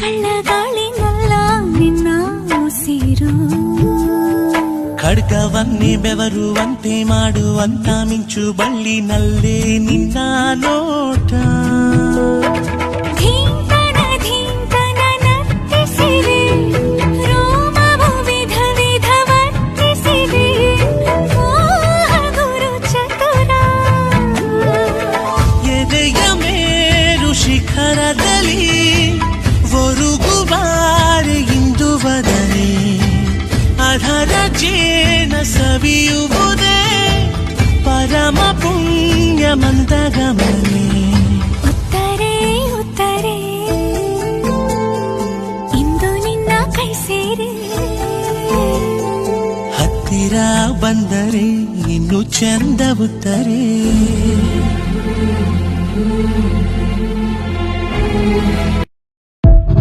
ಕಳ್ಳಗಾಳಿನಲ್ಲ ನಿನ್ನ ಉಸಿರು ಖಡ್ಗವನ್ನೇ ಬೆವರುವಂತೆ ಮಾಡುವಂತ ಮಿಂಚು ಬಳ್ಳಿನಲ್ಲೇ ನಿನ್ನ ನೋಟ ಧೀಂತನ ಧೀಂತನ ನರ್ತಿಸಿದೆ ರೋಮವು ವಿಧ ವಿಧ ವರ್ತಿಸಿದೆ ಮೋಹ ಗುರು ಚತುರ ಎದೆಯ ಮೇರು ಶಿಖರದಲ್ಲಿ ಒರುಗುಬಾರೆ ಇಂದು ಬದನೆ ಅಧರ ಜೇನ ಸವಿಯುವುದೇ ಪರಮ ಪುಣ್ಯ ಮಂದಗಮನೆ ಉತ್ತರೇ ಉತ್ತರೇ ಇಂದು ನಿನ್ನ ಕೈ ಸೇರೆ ಹತ್ತಿರ ಬಂದರೆ ಇನ್ನು ಚಂದವುತ್ತರೆ